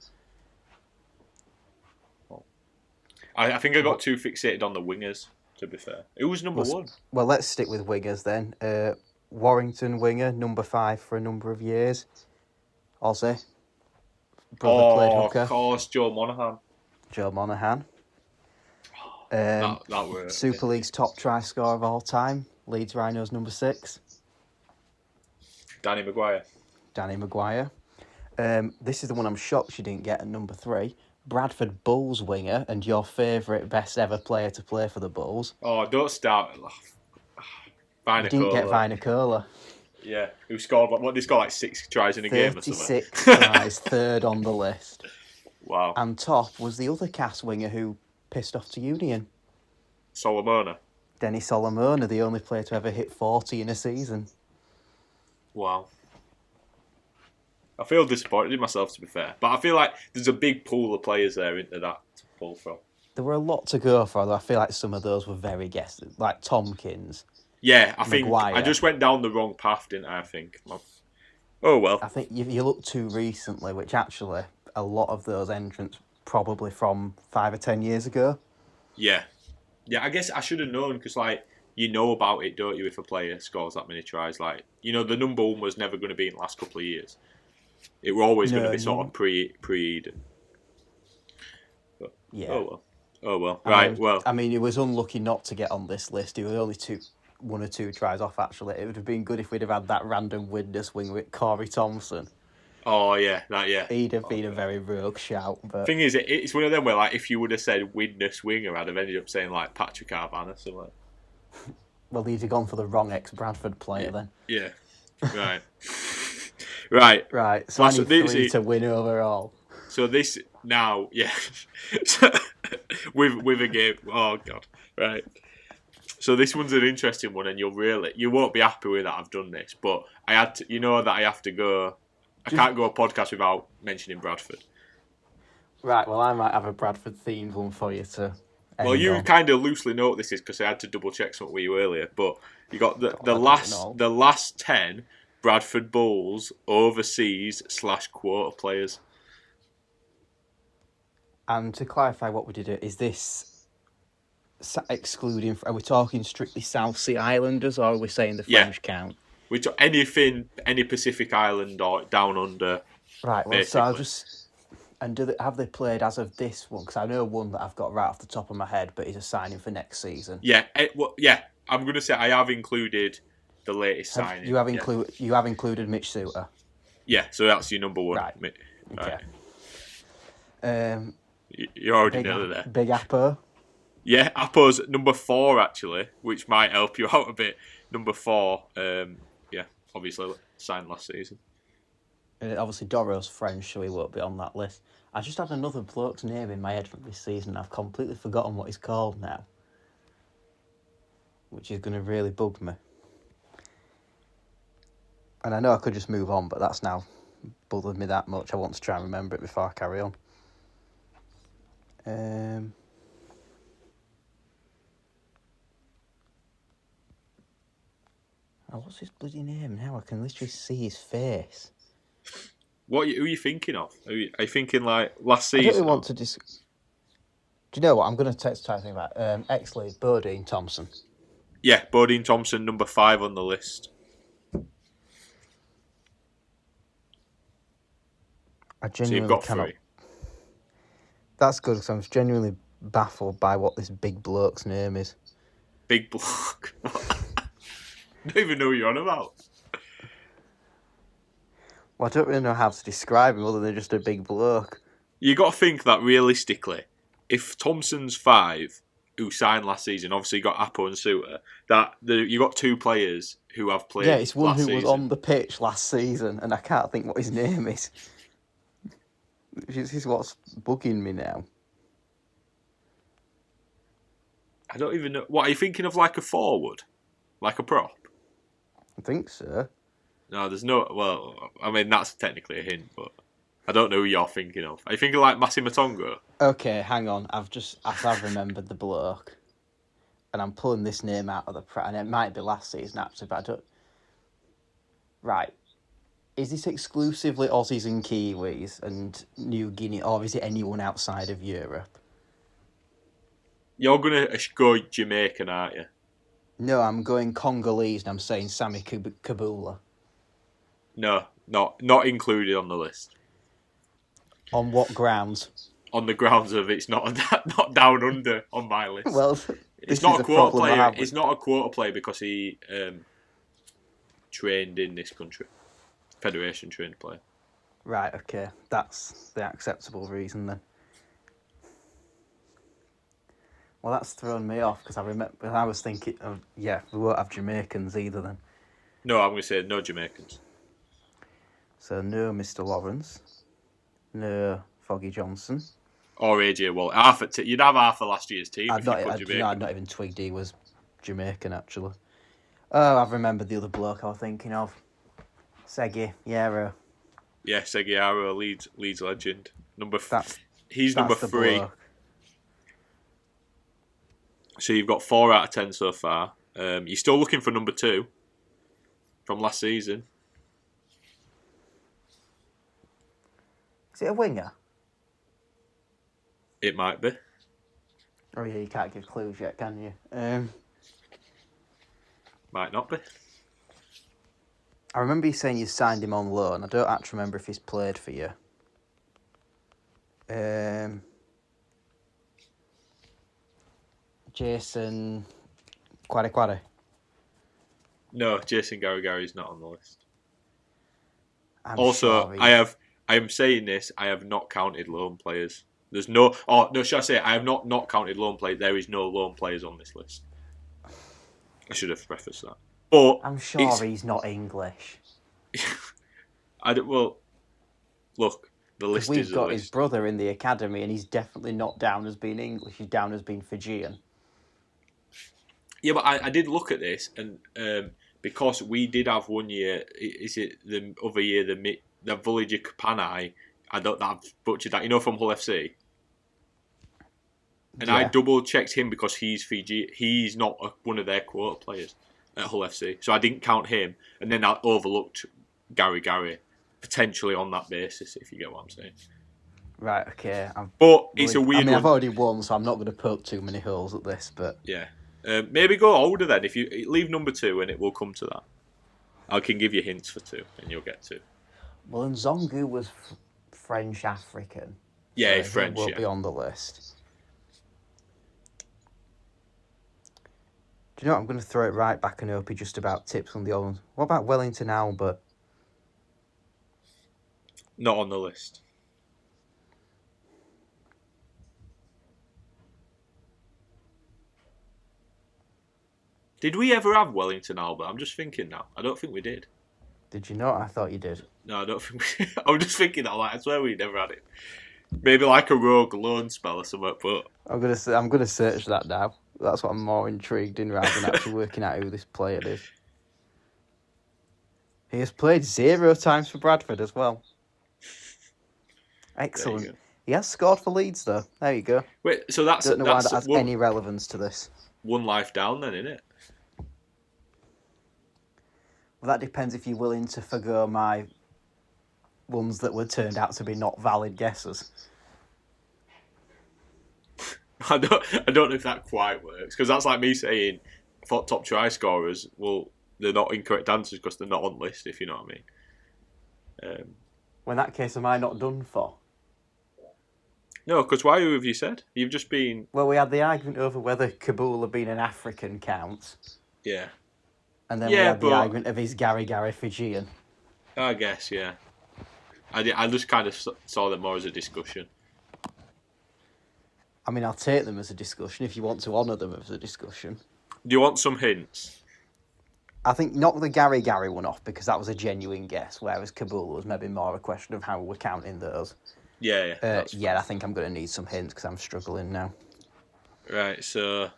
[SPEAKER 1] I think I got too fixated on the wingers, to be fair. Who was number 1?
[SPEAKER 2] Well, let's stick with wingers then. Warrington winger, number 5 for a number of years. Aussie. Brother played hooker.
[SPEAKER 1] Of course, Joe Monaghan. That worked.
[SPEAKER 2] Super League's top try scorer of all time. Leeds Rhinos number 6.
[SPEAKER 1] Danny
[SPEAKER 2] Maguire. This is the one I'm shocked you didn't get at number 3. Bradford Bulls winger and your favourite best ever player to play for the Bulls.
[SPEAKER 1] Oh, don't start.
[SPEAKER 2] You didn't get Vinocola.
[SPEAKER 1] Yeah, who scored, what did he score, like 6 tries in a game or something?
[SPEAKER 2] 36 tries, 3rd on the list.
[SPEAKER 1] Wow.
[SPEAKER 2] And top was the other Cass winger who pissed off to Union.
[SPEAKER 1] Solomona.
[SPEAKER 2] Denny Solomona, the only player to ever hit 40 in a season.
[SPEAKER 1] Wow. I feel disappointed in myself, to be fair. But I feel like there's a big pool of players there into that to pull from.
[SPEAKER 2] There were a lot to go for, though. I feel like some of those were very guessed. Like Tompkins.
[SPEAKER 1] Yeah, I think
[SPEAKER 2] Maguire.
[SPEAKER 1] I just went down the wrong path, didn't I think? Oh, well.
[SPEAKER 2] I think you looked too recently, which actually, a lot of those entrants probably from 5 or 10 years ago.
[SPEAKER 1] Yeah. Yeah, I guess I should have known, because, like, you know about it, don't you, if a player scores that many tries? Like, you know, the number 1 was never going to be in the last couple of years. It were always going to be sort of pre-Eden. But,
[SPEAKER 2] yeah.
[SPEAKER 1] Oh well. Right, well.
[SPEAKER 2] I mean, it was unlucky not to get on this list. It was only 1 or 2 tries off, actually. It would have been good if we'd have had that random witness wing with Corey Thompson.
[SPEAKER 1] Oh, yeah,
[SPEAKER 2] He'd have been a very rogue shout. But
[SPEAKER 1] thing is, it's one of them where, like, if you would have said witness winger, I'd have ended up saying, like, Patrick Arvan or something.
[SPEAKER 2] Well, he'd have gone for the wrong ex-Bradford player then.
[SPEAKER 1] Yeah. Right.
[SPEAKER 2] Right, so I need 3 to win overall.
[SPEAKER 1] So this now, yeah, with a game. Oh God, right. So this one's an interesting one, and you won't be happy with that I've done this, but I had to, that I have to go. I can't go a podcast without mentioning Bradford.
[SPEAKER 2] Right. Well, I might have a Bradford themed one for you to.
[SPEAKER 1] Well, you kind of loosely know what this is because I had to double check something with you earlier, but you got the last 10. Bradford Bulls overseas / quarter players.
[SPEAKER 2] And to clarify what we did, is this excluding? Are we talking strictly South Sea Islanders, or are we saying the French count?
[SPEAKER 1] We took any Pacific Island or down under.
[SPEAKER 2] Right. Well,
[SPEAKER 1] basically.
[SPEAKER 2] so I'll just And have they played as of this one? Because I know one that I've got right off the top of my head, but is a signing for next season.
[SPEAKER 1] Yeah, I'm going to say I have included the latest signing.
[SPEAKER 2] You have included Mitch Suter.
[SPEAKER 1] Yeah, so that's your number one.
[SPEAKER 2] Right.
[SPEAKER 1] Right.
[SPEAKER 2] Okay.
[SPEAKER 1] You already know that.
[SPEAKER 2] Big Appo.
[SPEAKER 1] Yeah, Appo's number 4 actually, which might help you out a bit. Number 4, obviously signed last season.
[SPEAKER 2] Obviously Doro's French, so he won't be on that list. I just had another bloke's name in my head from this season. I've completely forgotten what he's called now, which is going to really bug me. And I know I could just move on, but that's now bothered me that much. I want to try and remember it before I carry on. What's his bloody name now? I can literally see his face.
[SPEAKER 1] Who are you thinking of? Are you thinking like last season?
[SPEAKER 2] I don't really want to Do you know what? I'm going to try to think about Exley, Bodine Thompson.
[SPEAKER 1] Yeah, Bodine Thompson, number 5 on the list.
[SPEAKER 2] I genuinely
[SPEAKER 1] so you've got
[SPEAKER 2] cannot.
[SPEAKER 1] 3.
[SPEAKER 2] That's good because I'm genuinely baffled by what this big bloke's name is.
[SPEAKER 1] Big bloke? I don't even know what you're on about.
[SPEAKER 2] Well, I don't really know how to describe him other than just a big bloke.
[SPEAKER 1] You got to think that realistically, if Thompson's 5, who signed last season, obviously you got Appo and Suter, you got 2 players who have played.
[SPEAKER 2] Yeah, it's one who
[SPEAKER 1] season.
[SPEAKER 2] was on the pitch last season, and I can't think what his name is. This is what's bugging me now.
[SPEAKER 1] I don't even know. What are you thinking of? Like a forward, like a prop?
[SPEAKER 2] I think so.
[SPEAKER 1] No, there's no. Well, I mean that's technically a hint, but I don't know who you're thinking of. Are you thinking like Massimo Tongo?
[SPEAKER 2] Okay, hang on. I've remembered the bloke, and I'm pulling this name out of the and it might be last season actually, but I don't. Right. Is this exclusively Aussies and Kiwis and New Guinea, or is it anyone outside of Europe?
[SPEAKER 1] You're going to go Jamaican, aren't you?
[SPEAKER 2] No, I'm going Congolese, and I'm saying Sammy Kabula.
[SPEAKER 1] No, not included on the list.
[SPEAKER 2] On what grounds?
[SPEAKER 1] On the grounds of it's not down under on my list.
[SPEAKER 2] Well,
[SPEAKER 1] it's not a quota player. It's not a quota player because he trained in this country. Federation trained player.
[SPEAKER 2] Right, okay. That's the acceptable reason then. Well, that's thrown me off because I was thinking, we won't have Jamaicans either then.
[SPEAKER 1] No, I'm going to say no Jamaicans.
[SPEAKER 2] So no Mr. Lawrence, no Foggy Johnson.
[SPEAKER 1] Or AJ Wall. You'd have half of last year's team if you put Jamaican.
[SPEAKER 2] I'd not even twigged he was Jamaican, actually. Oh, I've remembered the other bloke I was thinking of. Segi Yaro.
[SPEAKER 1] Yeah, Segi Yaro, Leeds legend. He's
[SPEAKER 2] that's
[SPEAKER 1] number 3.
[SPEAKER 2] Bloke.
[SPEAKER 1] So you've got 4 out of 10 so far. You're still looking for number 2 from last season.
[SPEAKER 2] Is it a winger?
[SPEAKER 1] It might be.
[SPEAKER 2] Oh yeah, you can't give clues yet, can you?
[SPEAKER 1] Might not be.
[SPEAKER 2] I remember you saying you signed him on loan. I don't actually remember if he's played for you. Jason Quare.
[SPEAKER 1] No, Jason Garagary's not on the list. I am saying this, I have not counted loan players. There's no... Oh, no, should I say, I have not counted loan players. There is no loan players on this list. I should have prefaced that. But
[SPEAKER 2] I'm sure he's not English.
[SPEAKER 1] Well, look, the list is the list.
[SPEAKER 2] We've got his brother in the academy, and he's definitely not down as being English. He's down as being Fijian.
[SPEAKER 1] Yeah, but I did look at this, and because we did have 1 year, is it the other year, the Vulija Kapanai, I've butchered that, from Hull FC? And yeah. I double-checked him because he's Fiji. He's not one of their quota players at Hull FC. So I didn't count him. And then I overlooked Gary potentially on that basis, if you get what I'm saying.
[SPEAKER 2] Right, okay.
[SPEAKER 1] It's a weird one.
[SPEAKER 2] I've already won, so I'm not going to poke too many holes at this, but...
[SPEAKER 1] Yeah. Maybe go older then. If you leave number 2 and it will come to that. I can give you hints for 2 and you'll get 2.
[SPEAKER 2] Well, Nzongu was French-African.
[SPEAKER 1] Yeah,
[SPEAKER 2] So
[SPEAKER 1] he's
[SPEAKER 2] he
[SPEAKER 1] French,
[SPEAKER 2] won't
[SPEAKER 1] yeah.
[SPEAKER 2] be on the list. Do you know what? I'm going to throw it right back and hope he just about tips on the others. What about Wellington Albert?
[SPEAKER 1] Not on the list. Did we ever have Wellington Albert? I'm just thinking now. I don't think we did.
[SPEAKER 2] Did you not? I thought you did.
[SPEAKER 1] No, I don't think we I'm just thinking that, like, I swear we never had it. Maybe like a rogue loan spell or something, but...
[SPEAKER 2] I'm gonna search that now. That's what I'm more intrigued in rather than actually working out who this player is. He has played 0 times for Bradford as well. Excellent. He has scored for Leeds though. There you go.
[SPEAKER 1] Wait, so that's
[SPEAKER 2] Don't know why that has
[SPEAKER 1] one,
[SPEAKER 2] any relevance to this.
[SPEAKER 1] one life down then, isn't it?
[SPEAKER 2] Well, that depends if you're willing to forgo my ones that were turned out to be not valid guesses.
[SPEAKER 1] I don't know if that quite works, because that's like me saying I thought top try scorers, well, they're not incorrect answers because they're not on list, if you know what I mean.
[SPEAKER 2] Well, in that case, am I not done for?
[SPEAKER 1] No, because why have you said? You've just been...
[SPEAKER 2] Well, we had the argument over whether Kabul had been an African counts.
[SPEAKER 1] Yeah.
[SPEAKER 2] And then we had the argument of his Gary Fijian.
[SPEAKER 1] I guess, yeah. I just kind of saw them more as a discussion.
[SPEAKER 2] I mean, I'll take them as a discussion if you want to honour them as a discussion.
[SPEAKER 1] Do you want some hints?
[SPEAKER 2] I think knock the Gary one off because that was a genuine guess, whereas Kabul was maybe more a question of how we're counting those.
[SPEAKER 1] Yeah.
[SPEAKER 2] I think I'm going to need some hints because I'm struggling now.
[SPEAKER 1] Right, so...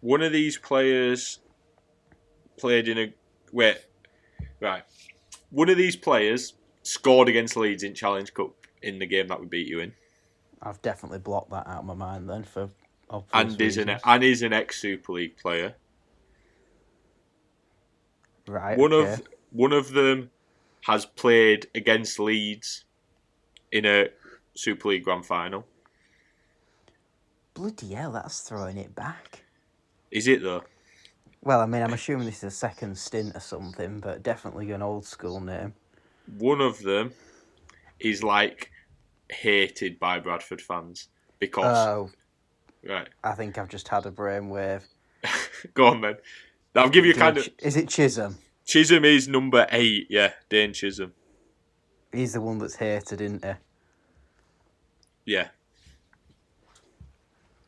[SPEAKER 1] One of these players played in a... Wait. Right. One of these players scored against Leeds in Challenge Cup in the game that we beat you in.
[SPEAKER 2] I've definitely blocked that out of my mind then for obvious
[SPEAKER 1] and
[SPEAKER 2] reasons.
[SPEAKER 1] Is an ex-Super League player.
[SPEAKER 2] Right,
[SPEAKER 1] One of them has played against Leeds in a Super League Grand Final.
[SPEAKER 2] Bloody hell, that's throwing it back.
[SPEAKER 1] Is it though?
[SPEAKER 2] Well, I mean, I'm assuming this is a second stint or something, but definitely an old school name.
[SPEAKER 1] One of them is like hated by Bradford fans because...
[SPEAKER 2] Oh.
[SPEAKER 1] Right.
[SPEAKER 2] I think I've just had a brainwave.
[SPEAKER 1] Go on then. I'll give you
[SPEAKER 2] Is it Chisholm?
[SPEAKER 1] Chisholm is number 8, yeah. Dane Chisholm.
[SPEAKER 2] He's the one that's hated, isn't he?
[SPEAKER 1] Yeah.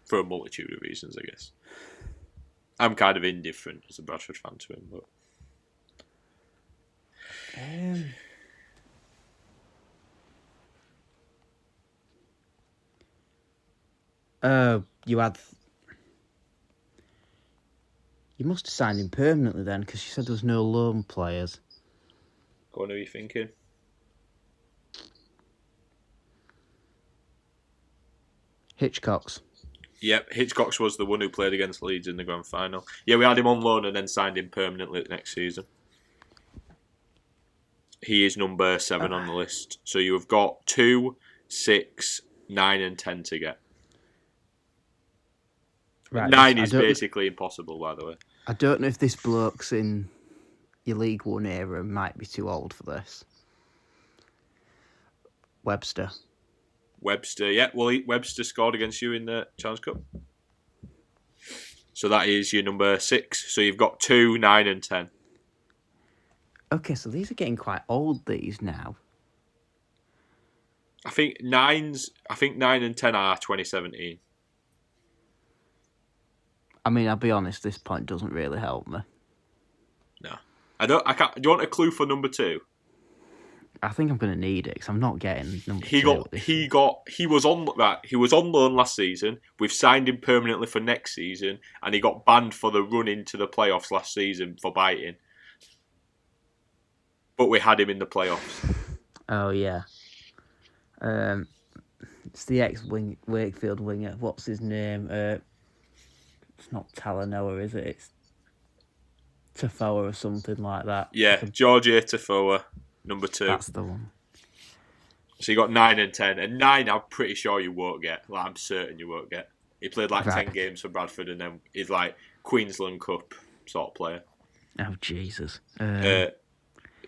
[SPEAKER 1] For a multitude of reasons, I guess. I'm kind of indifferent as a Bradford fan to him, but...
[SPEAKER 2] You had... You must have signed him permanently then, because you said there was no loan players.
[SPEAKER 1] Go on, who are you thinking?
[SPEAKER 2] Hitchcock's.
[SPEAKER 1] Yep, Hitchcock's was the one who played against Leeds in the Grand Final. Yeah, we had him on loan and then signed him permanently next season. He is number 7 on the list. So you have got 2, 6, 9 and 10 to get. Right, 9 is basically impossible, by the way.
[SPEAKER 2] I don't know if this bloke's in your League One era and might be too old for this. Webster,
[SPEAKER 1] yeah. Well, Webster scored against you in the Challenge Cup. So that is your number 6. So you've got 2, 9 and 10.
[SPEAKER 2] Okay, so these are getting quite old, these now.
[SPEAKER 1] I think 9 and 10 are 2017.
[SPEAKER 2] I mean, I'll be honest, this point doesn't really help me.
[SPEAKER 1] No. I can't. Do you want a clue for number 2?
[SPEAKER 2] I think I'm going to need it because I'm not getting number 2.
[SPEAKER 1] He was on loan last season. We've signed him permanently for next season, and he got banned for the run into the playoffs last season for biting. But we had him in the playoffs.
[SPEAKER 2] Oh yeah. It's the ex-Wakefield winger. What's his name? It's not Talanoa, is it? It's Tafoa or something like that.
[SPEAKER 1] Yeah, Georgie Tafoa, number 2.
[SPEAKER 2] That's the one.
[SPEAKER 1] So you got 9 and 10. And 9, I'm pretty sure you won't get. Like, I'm certain you won't get. He played like 10 games for Bradford and then he's like Queensland Cup sort of player.
[SPEAKER 2] Oh, Jesus.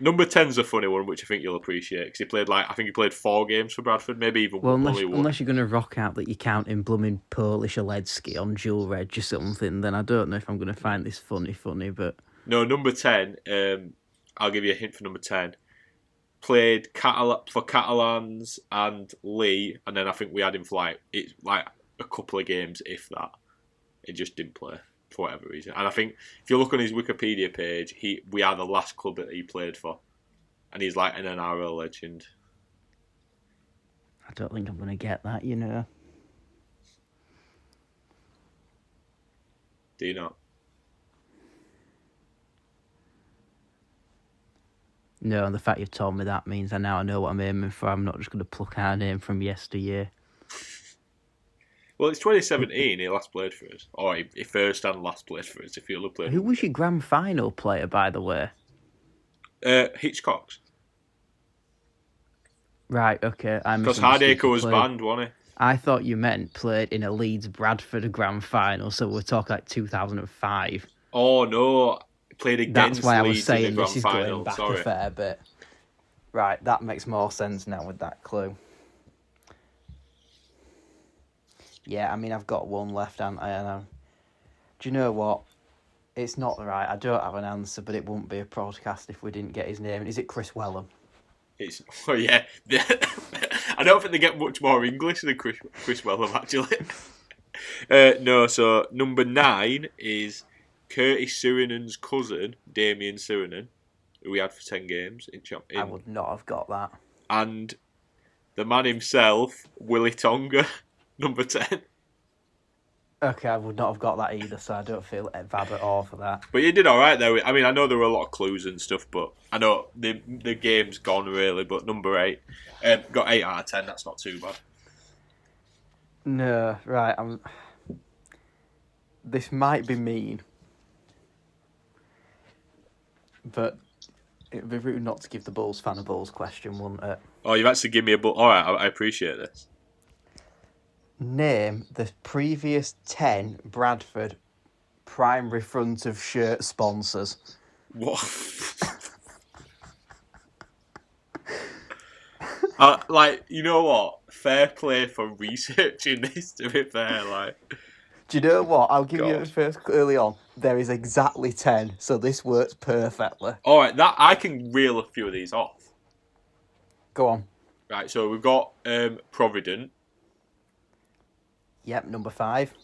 [SPEAKER 1] Number 10's a funny one, which I think you'll appreciate because he played I think he played 4 games for Bradford, maybe even
[SPEAKER 2] Well,
[SPEAKER 1] only one.
[SPEAKER 2] unless you're going to rock out that you're counting blooming Polish Olecki on dual reg or something, then I don't know if I'm going to find this funny, but...
[SPEAKER 1] No, number 10, I'll give you a hint for number 10. Played for Catalans and Lee, and then I think we had him for a couple of games, if that. He just didn't play for whatever reason. And I think if you look on his Wikipedia page, we are the last club that he played for. And he's like an NRL legend.
[SPEAKER 2] I don't think I'm going to get that, you know.
[SPEAKER 1] Do you not?
[SPEAKER 2] No, and the fact you've told me that means I know what I'm aiming for. I'm not just going to pluck our name from yesteryear.
[SPEAKER 1] Well, it's 2017 he last played for us. Or he first and last played for us, if you'll have played.
[SPEAKER 2] Who was your grand final player, by the way?
[SPEAKER 1] Hitchcock's.
[SPEAKER 2] Right, okay.
[SPEAKER 1] Because Hardacre was banned, wasn't he?
[SPEAKER 2] I thought you meant played in a Leeds-Bradford grand final, so we're talking 2005.
[SPEAKER 1] Oh, no. Played against
[SPEAKER 2] That's why
[SPEAKER 1] Leeds
[SPEAKER 2] I was saying
[SPEAKER 1] in the
[SPEAKER 2] this is
[SPEAKER 1] grand
[SPEAKER 2] going
[SPEAKER 1] final.
[SPEAKER 2] back
[SPEAKER 1] Sorry.
[SPEAKER 2] a fair bit. Right, that makes more sense now with that clue. Yeah, I mean, I've got one left, haven't I? Do you know what? It's not right. I don't have an answer, but it wouldn't be a podcast if we didn't get his name. Is it Chris Wellham?
[SPEAKER 1] Yeah. I don't think they get much more English than Chris Wellham, actually. No, so number 9 is Curtis Surinen's cousin, Damien Surinen, who we had for 10 games in
[SPEAKER 2] I would not have got that.
[SPEAKER 1] And the man himself, Willie Tonga, number 10.
[SPEAKER 2] Okay, I would not have got that either, so I don't feel bad at all for that.
[SPEAKER 1] But you did all right there. I mean, I know there were a lot of clues and stuff, but I know the game's gone really. But number 8, got 8 out of 10. That's not too bad.
[SPEAKER 2] No, right. This might be mean, but it'd be rude not to give the Bulls fan a Bulls question, wouldn't it?
[SPEAKER 1] Oh, you've actually given me a All right, I appreciate this.
[SPEAKER 2] Name the previous 10 Bradford primary front of shirt sponsors.
[SPEAKER 1] What? You know what? Fair play for researching this, to be fair.
[SPEAKER 2] Do you know what? I'll give you it first early on. There is exactly 10, so this works perfectly.
[SPEAKER 1] All right, that I can reel a few of these off.
[SPEAKER 2] Go on.
[SPEAKER 1] Right, so we've got Provident.
[SPEAKER 2] Yep, number 5.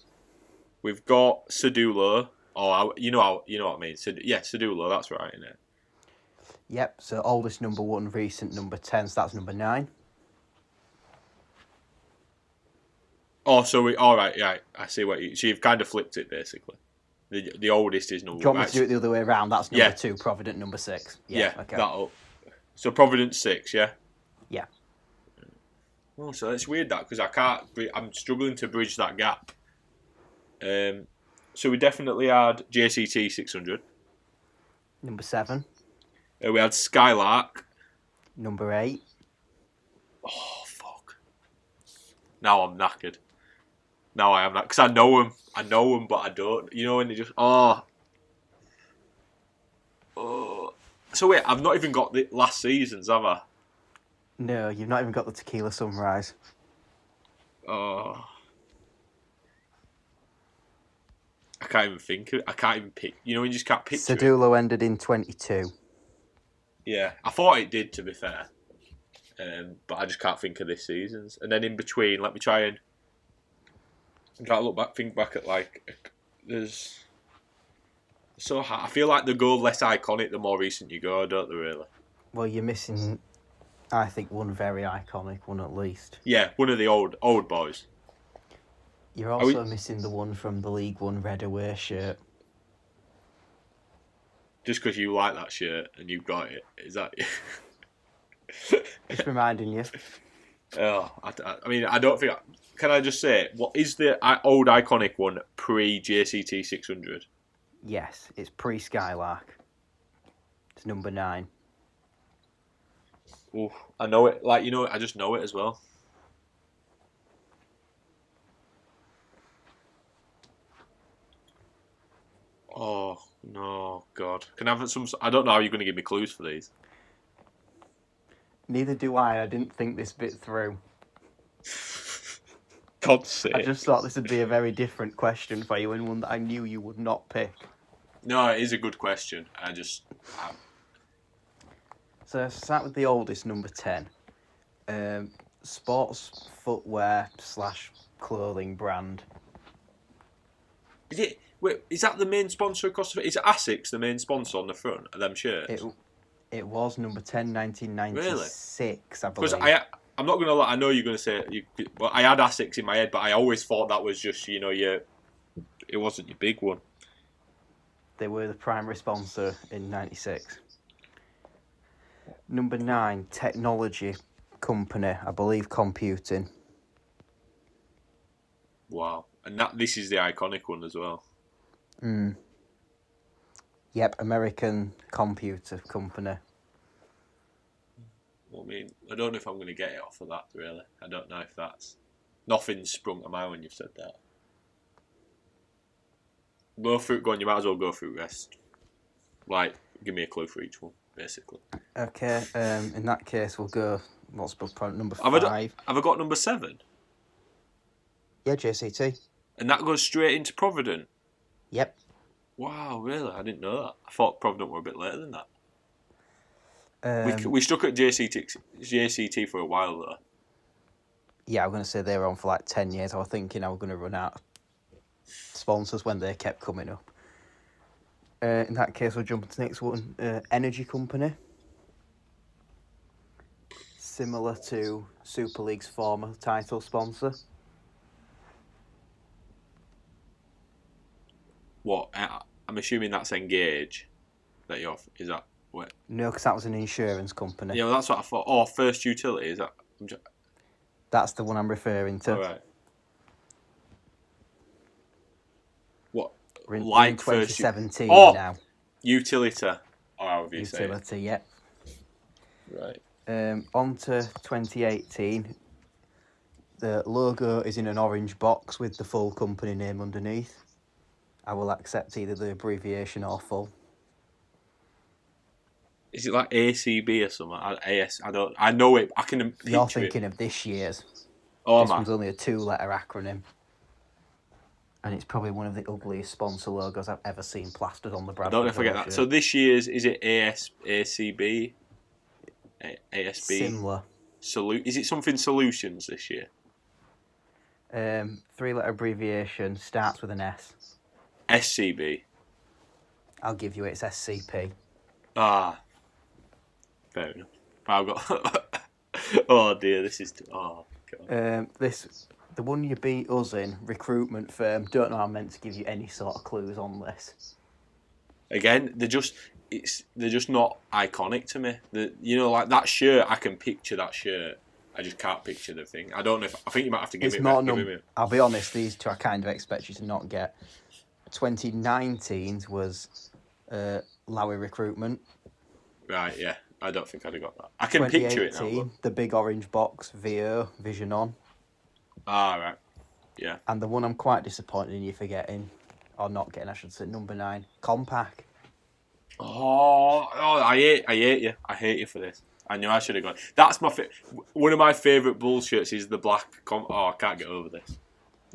[SPEAKER 1] We've got Sedulo. Oh, you know what I mean. Sedulo. That's right, isn't it?
[SPEAKER 2] Yep. So oldest number 1, recent number 10. So that's number 9.
[SPEAKER 1] Oh, so all right. Yeah, I see what you. So you've kind of flipped it basically. The oldest is number.
[SPEAKER 2] Do you want me to do it the other way around? That's number 2. Provident number 6.
[SPEAKER 1] Yeah.
[SPEAKER 2] Okay.
[SPEAKER 1] That'll. So Provident 6. Yeah.
[SPEAKER 2] Yeah.
[SPEAKER 1] Oh, so it's weird that because I'm struggling to bridge that gap. So we definitely had JCT 600.
[SPEAKER 2] Number 7.
[SPEAKER 1] We had Skylark.
[SPEAKER 2] Number 8.
[SPEAKER 1] Oh fuck! Now I'm knackered. Now I am knackered because I know him, but I don't. You know when they just So wait, I've not even got the last seasons, have I?
[SPEAKER 2] No, you've not even got the Tequila Sunrise.
[SPEAKER 1] Oh. I can't even think of it. I can't even pick. You know, when you just can't picture it.
[SPEAKER 2] Sedulo ended in 22.
[SPEAKER 1] Yeah, I thought it did, to be fair. But I just can't think of this season's. And then in between, let me try and think back at there's. So I feel like they go less iconic the more recent you go, don't they? Really?
[SPEAKER 2] Well, you're missing, I think, one very iconic one at least.
[SPEAKER 1] Yeah, one of the old boys.
[SPEAKER 2] You're also missing the one from the League One red away shirt.
[SPEAKER 1] Just because you like that shirt and you've got it, is that?
[SPEAKER 2] Just reminding you.
[SPEAKER 1] Oh, I mean, I don't think. Can I just say, what is the old iconic one pre JCT 600?
[SPEAKER 2] Yes, it's pre-Skylark. It's number 9.
[SPEAKER 1] Ooh, I know it. I just know it as well. Oh no, God! Can I have some? I don't know how you're going to give me clues for these.
[SPEAKER 2] Neither do I. I didn't think this bit through.
[SPEAKER 1] God's sake.
[SPEAKER 2] I just thought this would be a very different question for you and one that I knew you would not pick.
[SPEAKER 1] No, it is a good question.
[SPEAKER 2] So start with the oldest, number 10. Sports footwear / clothing brand.
[SPEAKER 1] Is that the main sponsor across the... Is ASICS the main sponsor on the front of them shirts?
[SPEAKER 2] It was number 10, 1996, really? I believe.
[SPEAKER 1] Because I'm not going to lie, I know you're going to say... Well, I had ASICS in my head, but I always thought that was just, it wasn't your big one.
[SPEAKER 2] They were the primary sponsor in 96. Number 9, technology company, I believe computing.
[SPEAKER 1] Wow. And this is the iconic one as well.
[SPEAKER 2] Yep, American computer company.
[SPEAKER 1] I mean, I don't know if I'm going to get it off of that, really. I don't know if that's... Nothing's sprung to mind when you've said that. Go on, you might as well go through the rest. Like, give me a clue for each one, basically.
[SPEAKER 2] Okay, in that case, we'll go... What's number 5?
[SPEAKER 1] Have I got number 7?
[SPEAKER 2] Yeah, JCT.
[SPEAKER 1] And that goes straight into Provident?
[SPEAKER 2] Yep.
[SPEAKER 1] Wow, really? I didn't know that. I thought Provident were a bit later than that. We stuck at JCT for a while, though.
[SPEAKER 2] Yeah, I'm going to say they were on for like 10 years. I was thinking I was going to run out of sponsors when they kept coming up. In that case, we'll jump to the next one. Energy company. Similar to Super League's former title sponsor.
[SPEAKER 1] What? I'm assuming that's Engage. Is that what?
[SPEAKER 2] No, because that was an insurance company.
[SPEAKER 1] Yeah, well, that's what I thought. Oh, First Utility, is that?
[SPEAKER 2] That's the one I'm referring to.
[SPEAKER 1] All right. What?
[SPEAKER 2] We're in,
[SPEAKER 1] like
[SPEAKER 2] in 2017 now.
[SPEAKER 1] Utility. Or however you say it.
[SPEAKER 2] Utility, yep.
[SPEAKER 1] Right.
[SPEAKER 2] On to 2018. The logo is in an orange box with the full company name underneath. I will accept either the abbreviation or full.
[SPEAKER 1] Is it like ACB or something? I don't... I know it. I can picture
[SPEAKER 2] You're thinking of this year's.
[SPEAKER 1] Oh,
[SPEAKER 2] this one's only a 2-letter acronym. And it's probably one of the ugliest sponsor logos I've ever seen plastered on the brand.
[SPEAKER 1] I don't know if I get that. So this year's, is it ACB? ASB?
[SPEAKER 2] Similar.
[SPEAKER 1] Is it something Solutions this year?
[SPEAKER 2] 3-letter abbreviation, starts with an S.
[SPEAKER 1] SCB?
[SPEAKER 2] I'll give you it, it's SCP.
[SPEAKER 1] Ah. Fair enough. I've got... oh dear, this is... Oh, God.
[SPEAKER 2] The one you beat us in, recruitment firm, don't know how I'm meant to give you any sort of clues on this.
[SPEAKER 1] Again, they're just not iconic to me. Like that shirt, I can picture that shirt. I just can't picture the thing. I don't know I think you might have to give me.
[SPEAKER 2] I'll be honest, these two I kind of expect you to not get. 2019 was Lowy Recruitment.
[SPEAKER 1] Right, yeah. I don't think I'd have got that. I can picture it now.
[SPEAKER 2] The big orange box, VO, Vision On.
[SPEAKER 1] Ah, right. Yeah.
[SPEAKER 2] And the one I'm quite disappointed in you forgetting, or not getting, I should say, number 9, Compact.
[SPEAKER 1] Oh, I hate you. I hate you for this. I knew I should have gone. That's one of my favourite Bulls shirts is the black... I can't get over this.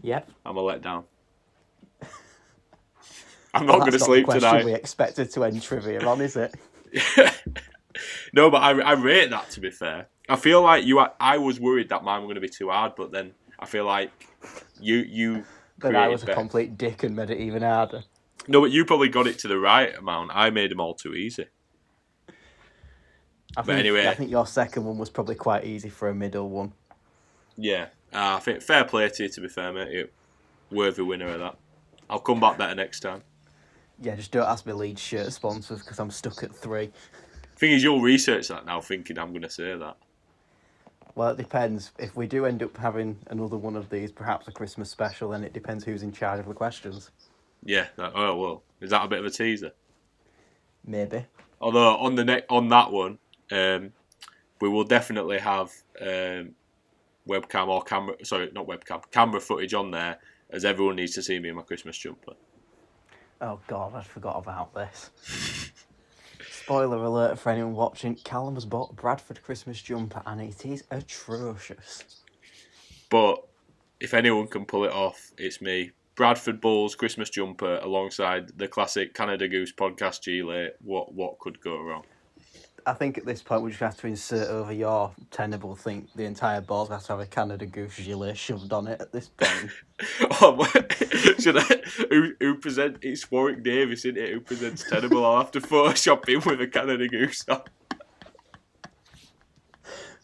[SPEAKER 2] Yep.
[SPEAKER 1] I'm a letdown. I'm not going to sleep tonight. That's not the question
[SPEAKER 2] we expected to end trivia on, is it?
[SPEAKER 1] No, but I rate that, to be fair. I feel like I was worried that mine were going to be too hard, but then I feel like you
[SPEAKER 2] But I was a complete dick and made it even harder.
[SPEAKER 1] No, but you probably got it to the right amount. I made them all too easy.
[SPEAKER 2] I think your second one was probably quite easy for a middle one.
[SPEAKER 1] Yeah. I think fair play to you, to be fair, mate. You're worthy winner of that. I'll come back better next time.
[SPEAKER 2] Yeah, just don't ask me Leeds shirt sponsors because I'm stuck at 3.
[SPEAKER 1] Thing is, you'll research that now thinking I'm going to say that.
[SPEAKER 2] Well, it depends. If we do end up having another one of these, perhaps a Christmas special, then it depends who's in charge of the questions.
[SPEAKER 1] Yeah. Is that a bit of a teaser?
[SPEAKER 2] Maybe.
[SPEAKER 1] Although on that one, we will definitely have webcam or camera. Sorry, not webcam. Camera footage on there, as everyone needs to see me in my Christmas jumper.
[SPEAKER 2] Oh God, I forgot about this. Spoiler alert for anyone watching, Callum has bought a Bradford Christmas jumper and it is atrocious.
[SPEAKER 1] But if anyone can pull it off, it's me. Bradford Bulls Christmas jumper alongside the classic Canada Goose podcast gilet. What could go wrong?
[SPEAKER 2] I think at this point we just have to insert over your Tenable thing. The entire ball's has to have a Canada Goose gilet shoved on it at this point.
[SPEAKER 1] Should I? Who present? It's Warwick Davis, isn't it? Who presents Tenable? I'll have to Photoshop him with a Canada Goose on.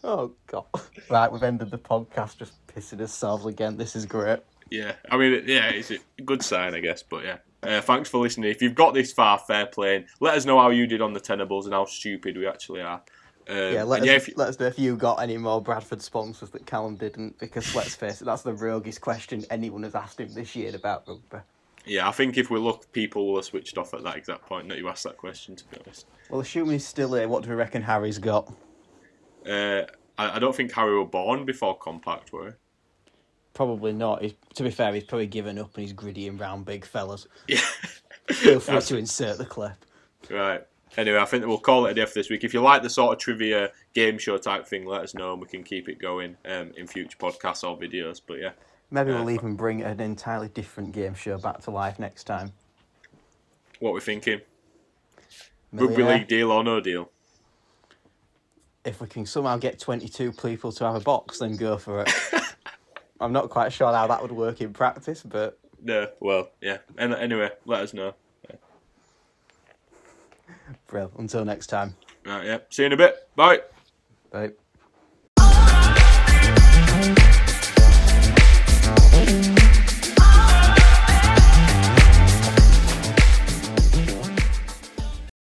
[SPEAKER 2] Oh God! Right, we've ended the podcast just pissing ourselves again. This is great.
[SPEAKER 1] Yeah, I mean, yeah, it's a good sign, I guess. But yeah, thanks for listening. If you've got this far, fair play. Let us know how you did on the Tenables and how stupid we actually are.
[SPEAKER 2] Let us know if you got any more Bradford sponsors that Callum didn't, because let's face it, that's the roguest question anyone has asked him this year about rugby.
[SPEAKER 1] Yeah, I think if we look, people will have switched off at that exact point that you asked that question, to be honest.
[SPEAKER 2] Well, assuming he's still here, what do we reckon Harry's got?
[SPEAKER 1] I don't think Harry were born before Compact, were he?
[SPEAKER 2] Probably not. To be fair, he's probably given up and he's gritty and round big fellas.
[SPEAKER 1] Yeah.
[SPEAKER 2] Feel free to insert the clip.
[SPEAKER 1] Right. Anyway, I think that we'll call it a day for this week. If you like the sort of trivia game show type thing, let us know and we can keep it going in future podcasts or videos. But yeah.
[SPEAKER 2] Maybe we'll even bring an entirely different game show back to life next time.
[SPEAKER 1] What we're thinking? Rugby league deal or no deal?
[SPEAKER 2] If we can somehow get 22 people to have a box, then go for it. I'm not quite sure how that would work in practice, but...
[SPEAKER 1] No, well, yeah. Anyway, let us know. Yeah.
[SPEAKER 2] Brill. Until next time.
[SPEAKER 1] Right, yeah. See you in a bit. Bye.
[SPEAKER 2] Bye.